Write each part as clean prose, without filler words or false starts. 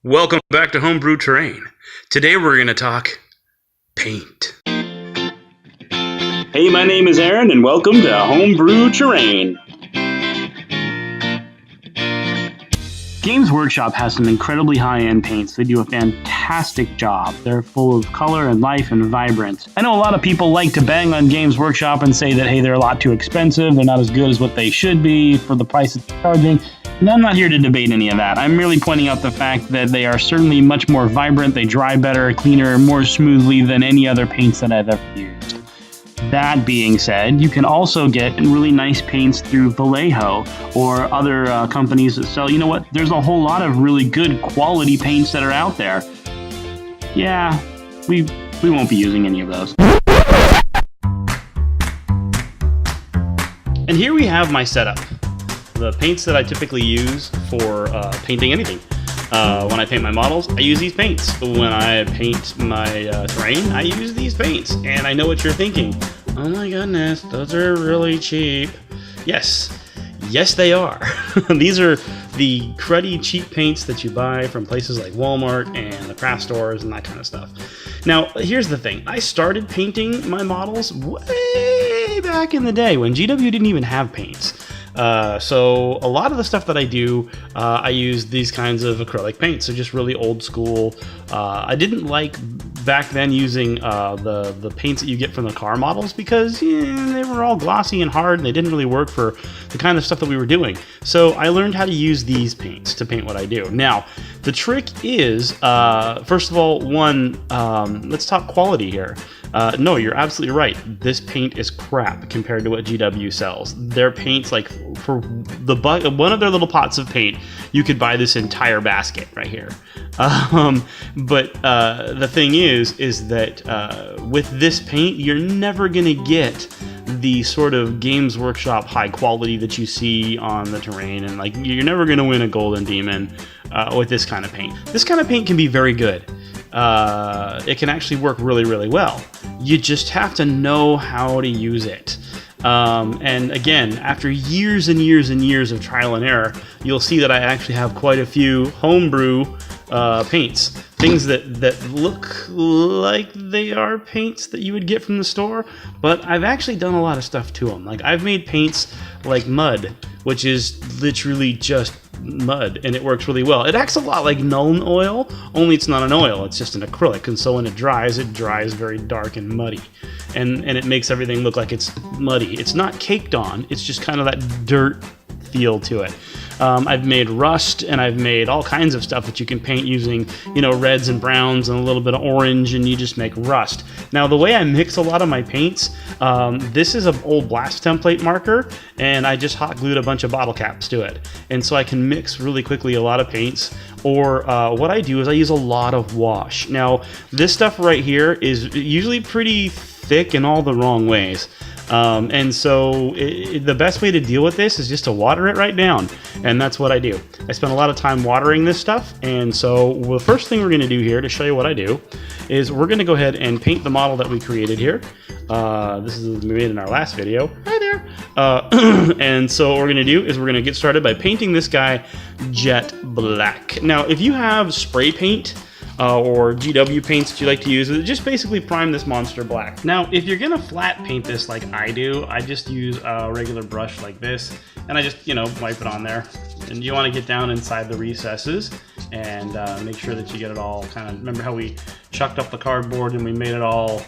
Welcome back to Homebrew Terrain. Today we're going to talk paint. Hey, my name is Aaron and welcome to Homebrew Terrain. Games Workshop has some incredibly high-end paints. They do a fantastic job. They're full of color and life and vibrance. I know a lot of people like to bang on Games Workshop and say that, hey, they're a lot too expensive, they're not as good as what they should be for the price that they're charging. And I'm not here to debate any of that. I'm merely pointing out the fact that they are certainly much more vibrant, they dry better, cleaner, more smoothly than any other paints that I've ever used. That being said, you can also get really nice paints through Vallejo or other companies that sell, you know what, there's a whole lot of really good quality paints that are out there. Yeah, we won't be using any of those. And here we have my setup. The paints that I typically use for painting anything. When I paint my models, I use these paints. When I paint my terrain, I use these paints. And I know what you're thinking. Oh my goodness, those are really cheap. Yes, they are. These are the cruddy cheap paints that you buy from places like Walmart and the craft stores and that kind of stuff. Now, here's the thing. I started painting my models way back in the day when GW didn't even have paints. So a lot of the stuff that I do, I use these kinds of acrylic paints. So just really old school. I didn't like back then using the paints that you get from the car models because they were all glossy and hard and they didn't really work for the kind of stuff that we were doing. So I learned how to use these paints to paint what I do. Now, the trick is, first of all, let's talk quality here. No, you're absolutely right. This paint is crap compared to what GW sells. Their paints, like for one of their little pots of paint, you could buy this entire basket right here. But the thing is that with this paint, you're never gonna get the sort of Games Workshop high quality that you see on the terrain, and like you're never gonna win a Golden Demon with this kind of paint. This kind of paint can be very good. It can actually work really, really well. You just have to know how to use it. And again, after years and years and years of trial and error, you'll see that I actually have quite a few homebrew paints. Things that look like they are paints that you would get from the store, but I've actually done a lot of stuff to them. Like I've made paints like mud, which is literally just mud, and it works really well. It acts a lot like Nuln oil, only it's not an oil, it's just an acrylic, and so when it dries very dark and muddy. And it makes everything look like it's muddy. It's not caked on, it's just kind of that dirt feel to it. I've made rust, and I've made all kinds of stuff that you can paint using, reds and browns and a little bit of orange, and you just make rust. Now, the way I mix a lot of my paints, this is an old blast template marker, and I just hot glued a bunch of bottle caps to it. And so I can mix really quickly a lot of paints, or what I do is I use a lot of wash. Now, this stuff right here is usually pretty thick in all the wrong ways. And so the best way to deal with this is just to water it right down, and that's what I do. I spend a lot of time watering this stuff, and so the first thing we're going to do here to show you what I do is we're going to go ahead and paint the model that we created here. This is we made in our last video. Hi there. And so what we're going to do is we're going to get started by painting this guy jet black. Now, if you have spray paint, or GW paints that you like to use, just basically prime this monster black. Now, if you're gonna flat paint this like I do, I just use a regular brush like this, and I just, wipe it on there. And you wanna get down inside the recesses and make sure that you get it all kind of, remember how we chucked up the cardboard and we made it all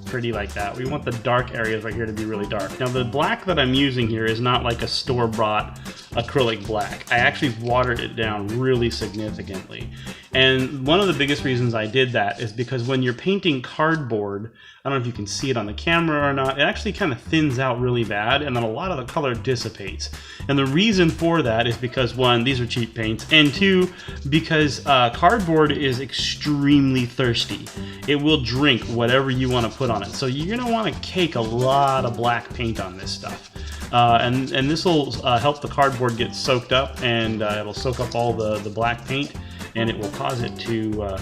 pretty like that. We want the dark areas right here to be really dark. Now, the black that I'm using here is not like a store-bought acrylic black. I actually watered it down really significantly. And one of the biggest reasons I did that is because when you're painting cardboard, I don't know if you can see it on the camera or not, it actually kind of thins out really bad, and then a lot of the color dissipates. And the reason for that is because, one, these are cheap paints, and two, because cardboard is extremely thirsty. It will drink whatever you want to put on it. So you're going to want to cake a lot of black paint on this stuff. And this will help the cardboard get soaked up, and it'll soak up all the black paint, and it will cause it to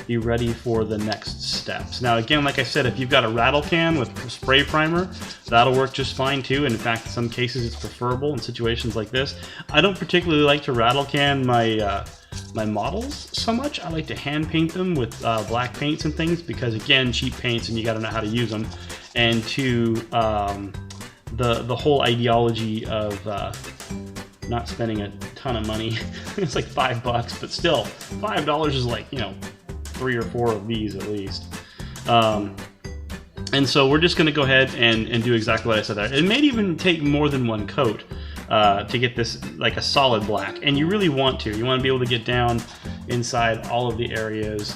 be ready for the next steps. Now, again, like I said, if you've got a rattle can with spray primer, that'll work just fine too. And in fact, in some cases, it's preferable in situations like this. I don't particularly like to rattle can my my models so much. I like to hand paint them with black paints and things because, again, cheap paints and you got to know how to use them. And to the whole ideology of not spending a ton of money. It's like $5, but still, $5 is like, you know, 3 or 4 of these at least. And so we're just going to go ahead and do exactly what I said there. It may even take more than one coat to get this like a solid black, and you really want to. You want to be able to get down inside all of the areas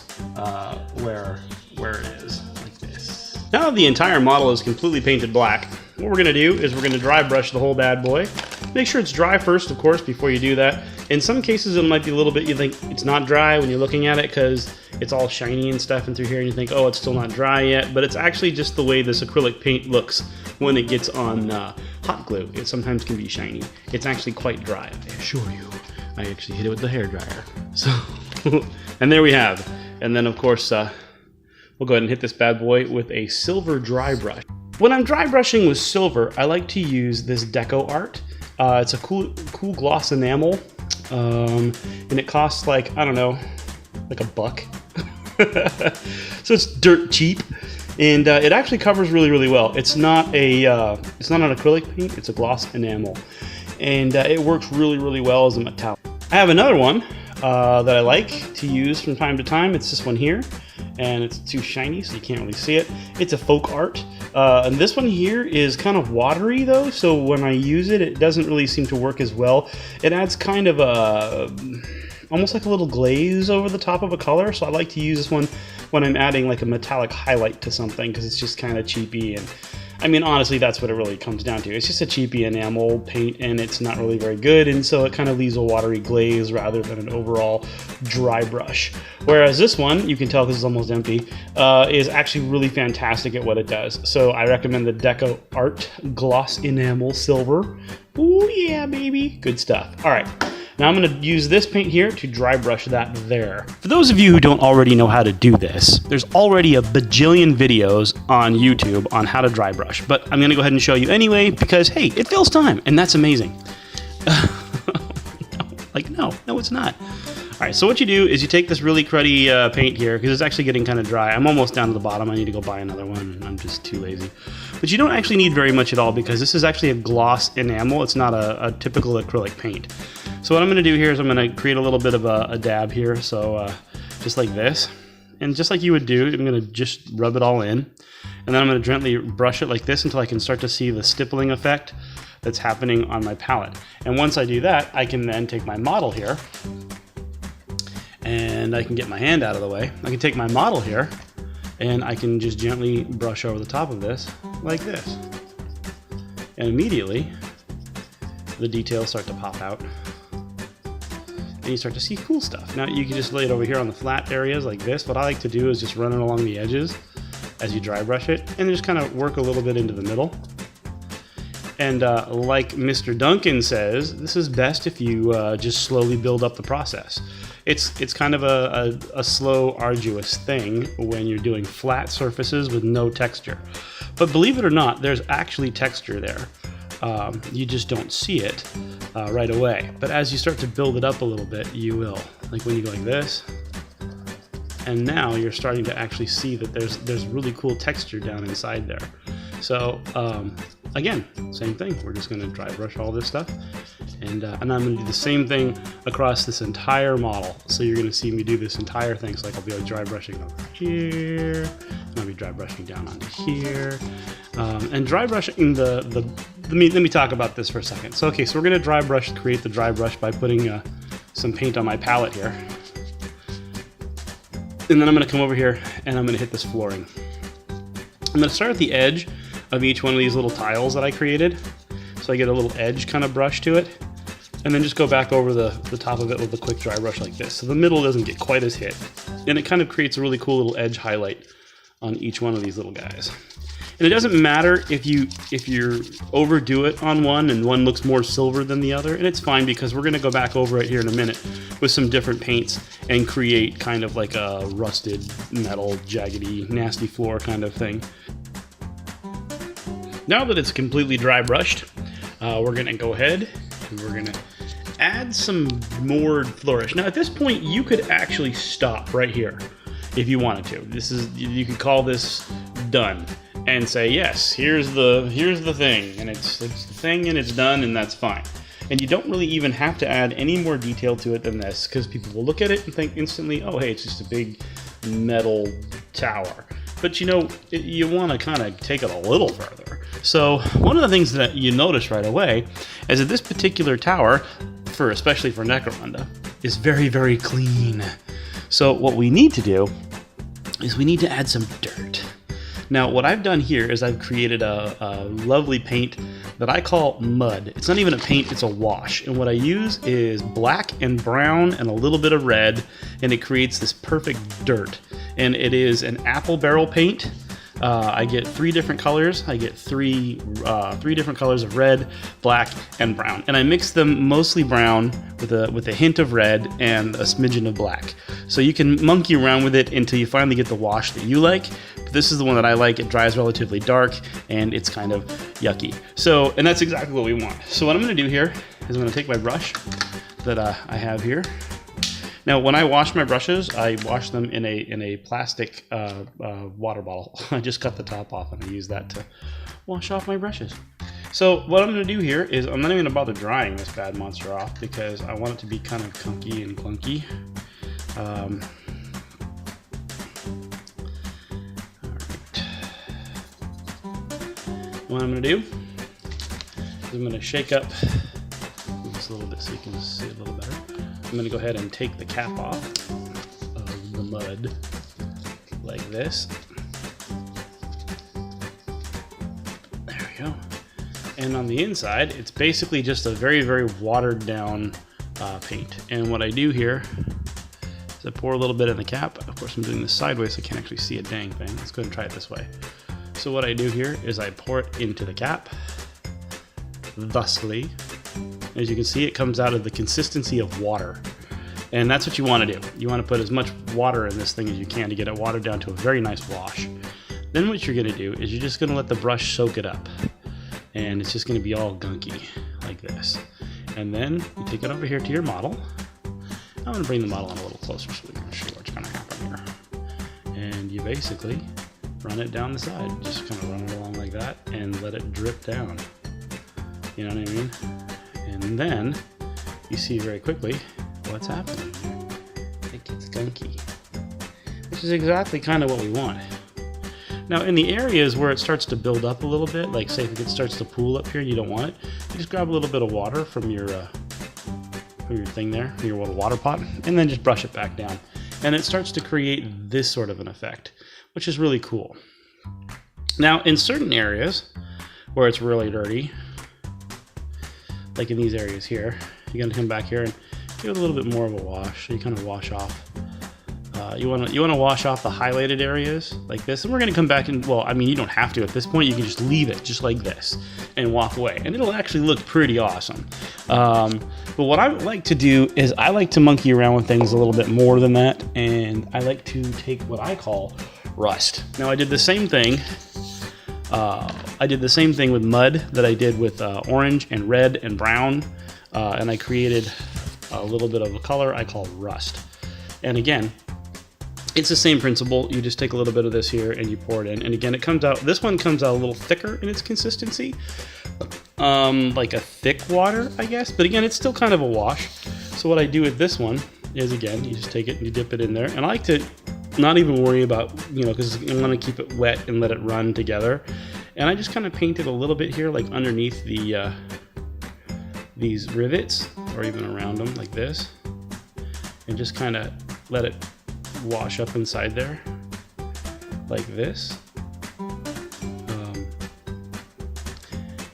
where it is, like this. Now that the entire model is completely painted black, what we're going to do is we're going to dry brush the whole bad boy. Make sure it's dry first, of course, before you do that. In some cases, it might be a little bit, you think it's not dry when you're looking at it because it's all shiny and stuff and through here, and you think, oh, it's still not dry yet. But it's actually just the way this acrylic paint looks when it gets on hot glue. It sometimes can be shiny. It's actually quite dry, I assure you. I actually hit it with the hairdryer. So, and there we have. And then, of course, we'll go ahead and hit this bad boy with a silver dry brush. When I'm dry brushing with silver, I like to use this Deco Art. It's a cool gloss enamel, and it costs like, I don't know, like $1. So it's dirt cheap, and it actually covers really well. It's not an acrylic paint; it's a gloss enamel, and it works really well as a metallic. I have another one that I like to use from time to time. It's this one here, and it's too shiny, so you can't really see it. It's a Folk Art. And this one here is kind of watery though, so when I use it, it doesn't really seem to work as well. It adds kind of almost like a little glaze over the top of a color, so I like to use this one when I'm adding like a metallic highlight to something because it's just kind of cheapy. And I mean, honestly, that's what it really comes down to. It's just a cheapy enamel paint, and it's not really very good, and so it kind of leaves a watery glaze rather than an overall dry brush. Whereas this one, you can tell because it's almost empty, is actually really fantastic at what it does. So I recommend the Deco Art Gloss Enamel Silver. Ooh, yeah, baby. Good stuff. All right. Now I'm going to use this paint here to dry brush that there. For those of you who don't already know how to do this, there's already a bajillion videos on YouTube on how to dry brush, but I'm going to go ahead and show you anyway because, hey, it fills time, and that's amazing. No, it's not. All right, so what you do is you take this really cruddy paint here, because it's actually getting kind of dry. I'm almost down to the bottom. I need to go buy another one, and I'm just too lazy. But you don't actually need very much at all, because this is actually a gloss enamel. It's not a typical acrylic paint. So what I'm going to do here is I'm going to create a little bit of a dab here, so just like this. And just like you would do, I'm going to just rub it all in. And then I'm going to gently brush it like this until I can start to see the stippling effect that's happening on my palette. And once I do that, I can then take my model here, and I can get my hand out of the way. I can take my model here, and I can just gently brush over the top of this like this. And immediately, the details start to pop out. And you start to see cool stuff. Now you can just lay it over here on the flat areas like this. What I like to do is just run it along the edges as you dry brush it, and just kind of work a little bit into the middle. And like Mr. Duncan says, this is best if you just slowly build up the process. It's kind of a slow, arduous thing when you're doing flat surfaces with no texture. But believe it or not, there's actually texture there. You just don't see it right away. But as you start to build it up a little bit, you will. Like when you go like this, and now you're starting to actually see that there's really cool texture down inside there. So again, same thing. We're just going to dry brush all this stuff, and I'm going to do the same thing across this entire model. So you're going to see me do this entire thing. So like I'll be like dry brushing over here, and I'll be dry brushing down onto here, and dry brushing let me talk about this for a second. So okay, so we're going to create the dry brush by putting some paint on my palette here. And then I'm going to come over here and I'm going to hit this flooring. I'm going to start at the edge of each one of these little tiles that I created. So I get a little edge kind of brush to it. And then just go back over the top of it with a quick dry brush like this. So the middle doesn't get quite as hit. And it kind of creates a really cool little edge highlight on each one of these little guys. And it doesn't matter if you overdo it on one and one looks more silver than the other, and it's fine because we're going to go back over it here in a minute with some different paints and create kind of like a rusted metal, jaggedy, nasty floor kind of thing. Now that it's completely dry brushed, we're going to go ahead and we're going to add some more flourish. Now at this point, you could actually stop right here if you wanted to. You could call this done and say, yes, here's the thing, and it's the thing and it's done, and that's fine. And you don't really even have to add any more detail to it than this, because people will look at it and think instantly, oh hey, it's just a big metal tower. But you know, you want to kind of take it a little further. So one of the things that you notice right away is that this particular tower, especially for Necromunda, is very, very clean. So what we need to do is we need to add some dirt. Now what I've done here is I've created a lovely paint that I call mud. It's not even a paint, it's a wash. And what I use is black and brown and a little bit of red, and it creates this perfect dirt. And it is an apple barrel paint. I get 3 different colors. I get three different colors of red, black, and brown. And I mix them mostly brown with a hint of red and a smidgen of black. So you can monkey around with it until you finally get the wash that you like. But this is the one that I like. It dries relatively dark and it's kind of yucky. So, and that's exactly what we want. So what I'm gonna do here is I'm gonna take my brush that I have here. Now, when I wash my brushes, I wash them in a plastic water bottle. I just cut the top off and I use that to wash off my brushes. So what I'm going to do here is I'm not even going to bother drying this bad monster off because I want it to be kind of chunky and clunky. All right. What I'm going to do is I'm going to shake up this a little bit so you can see it a little better. I'm going to go ahead and take the cap off of the mud like this. There we go. And on the inside, it's basically just a very, very watered down paint. And what I do here is I pour a little bit in the cap. Of course, I'm doing this sideways so I can't actually see a dang thing. Let's go ahead and try it this way. So what I do here is I pour it into the cap, thusly. As you can see, it comes out of the consistency of water. And that's what you want to do. You want to put as much water in this thing as you can to get it watered down to a very nice wash. Then what you're going to do is you're just going to let the brush soak it up. And it's just going to be all gunky like this. And then you take it over here to your model. I'm going to bring the model in a little closer so we can show what's going to happen here. And you basically run it down the side. Just kind of run it along like that and let it drip down. You know what I mean? And then you see very quickly what's happening. It gets gunky, which is exactly kind of what we want. Now in the areas where it starts to build up a little bit, like say if it starts to pool up here and you don't want it, you just grab a little bit of water from your thing there, your little water pot, and then just brush it back down. And it starts to create this sort of an effect, which is really cool. Now in certain areas where it's really dirty, like in these areas here, you're gonna come back here and give it a little bit more of a wash. So you kind of wash off. You want to wash off the highlighted areas like this, and we're gonna come back and, well, I mean, you don't have to at this point. You can just leave it just like this and walk away, and it'll actually look pretty awesome. But what I like to do is I like to monkey around with things a little bit more than that, and I like to take what I call rust. Now I did the same thing. With mud that I did with orange and red and brown, and I created a little bit of a color I call rust. And again, it's the same principle. You just take a little bit of this here and you pour it in. And again, it comes out, this one comes out a little thicker in its consistency, like a thick water, I guess. But again, it's still kind of a wash. So what I do with this one is, again, you just take it and you dip it in there. And I like to not even worry about, because I want to keep it wet and let it run together. And I just kind of paint it a little bit here, like underneath the these rivets, or even around them like this, and just kind of let it wash up inside there like this.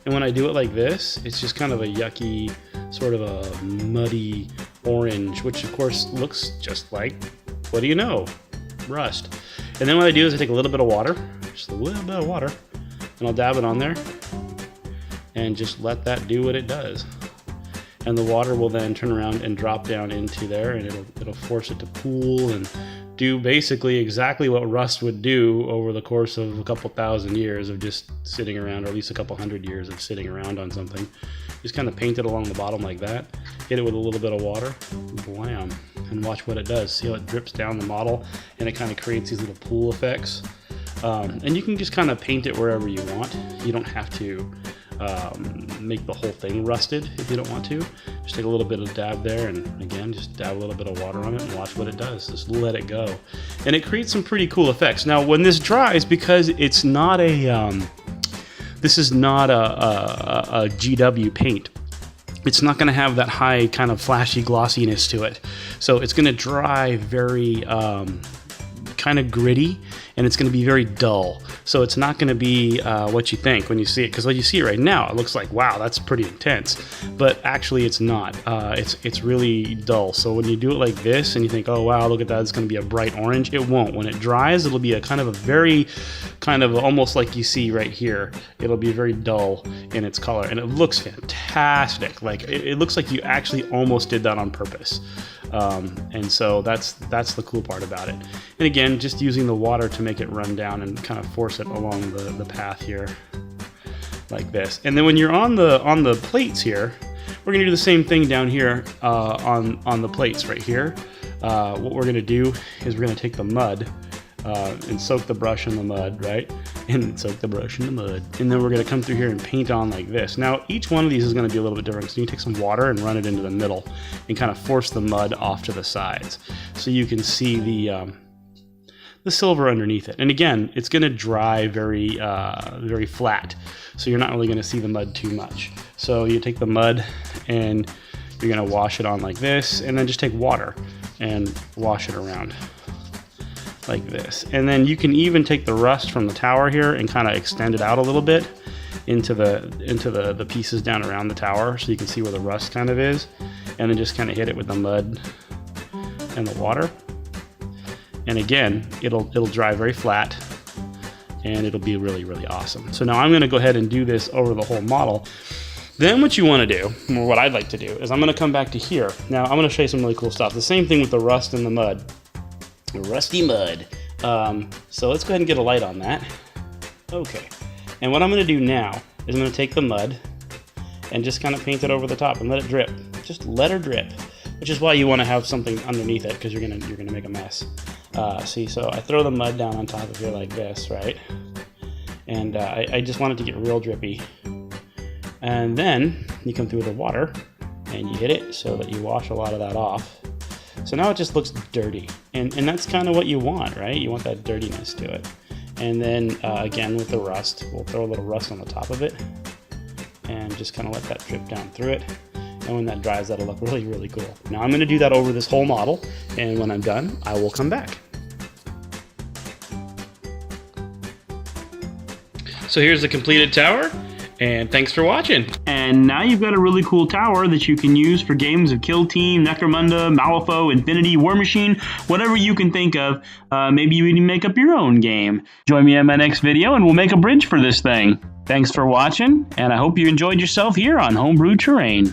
And when I do it like this, it's just kind of a yucky, sort of a muddy orange, which of course looks just like, what do you know, rust. And then what I do is I take a little bit of water, just a little bit of water, and I'll dab it on there and just let that do what it does. and the water will then turn around and drop down into there, and it'll force it to pool and do basically exactly what rust would do over the course of a couple thousand years of just sitting around, or at least a couple hundred years of sitting around on something. Just kind of paint it along the bottom like that, hit it with a little bit of water, blam, and watch what it does. See how it drips down the model, and it kind of creates these little pool effects. And you can just kind of paint it wherever you want. You don't have to make the whole thing rusted if you don't want to. Just take a little bit of dab there, and again, just dab a little bit of water on it and watch what it does. Just let it go. And it creates some pretty cool effects. Now, when this dries, because it's not this is not a GW paint, it's not going to have that high kind of flashy glossiness to it. So it's going to dry very kind of gritty, and it's going to be very dull. So it's not going to be what you think when you see it, because when you see it right now, it looks like, wow, that's pretty intense. But actually, it's not. It's really dull. So when you do it like this, and you think, oh wow, look at that, it's going to be a bright orange. It won't. When it dries, it'll be a kind of a very kind of almost like you see right here. It'll be very dull in its color, and it looks fantastic. Like it looks like you actually almost did that on purpose. And so that's the cool part about it. And again, just using the water to make it run down and kind of force it along the path here, like this. And then when you're on the plates here, we're gonna do the same thing down here on the plates right here. What we're gonna do is we're gonna take the mud and soak the brush in the mud, right? And soak the brush in the mud. And then we're gonna come through here and paint on like this. Now, each one of these is gonna be a little bit different. So you take some water and run it into the middle and kind of force the mud off to the sides. So you can see the silver underneath it. And again, it's gonna dry very, very flat. So you're not really gonna see the mud too much. So you take the mud and you're gonna wash it on like this, and then just take water and wash it around like this. And then you can even take the rust from the tower here and kind of extend it out a little bit into the pieces down around the tower, so you can see where the rust kind of is, and then just kind of hit it with the mud and the water. And again, it'll dry very flat, and it'll be really, really awesome. So now I'm gonna go ahead and do this over the whole model. Then what you wanna do, or what I'd like to do, is I'm gonna come back to here. Now I'm gonna show you some really cool stuff. The same thing with the rust and the mud. Rusty mud. So let's go ahead and get a light on that. Okay. And what I'm gonna do now is I'm gonna take the mud and just kind of paint it over the top and let it drip. Just let her drip, which is why you want to have something underneath it, because you're gonna make a mess. See, so I throw the mud down on top of here like this, right? And I just want it to get real drippy. And then you come through with the water and you hit it so that you wash a lot of that off. So now it just looks dirty, and that's kind of what you want, right? You want that dirtiness to it. And then again with the rust, we'll throw a little rust on the top of it and just kind of let that drip down through it. And when that dries, that'll look really, really cool. Now I'm going to do that over this whole model, and when I'm done, I will come back. So here's the completed tower. And thanks for watching. And now you've got a really cool tower that you can use for games of Kill Team, Necromunda, Malifaux, Infinity, War Machine, whatever you can think of. Maybe you even make up your own game. Join me in my next video and we'll make a bridge for this thing. Thanks for watching, and I hope you enjoyed yourself here on Homebrew Terrain.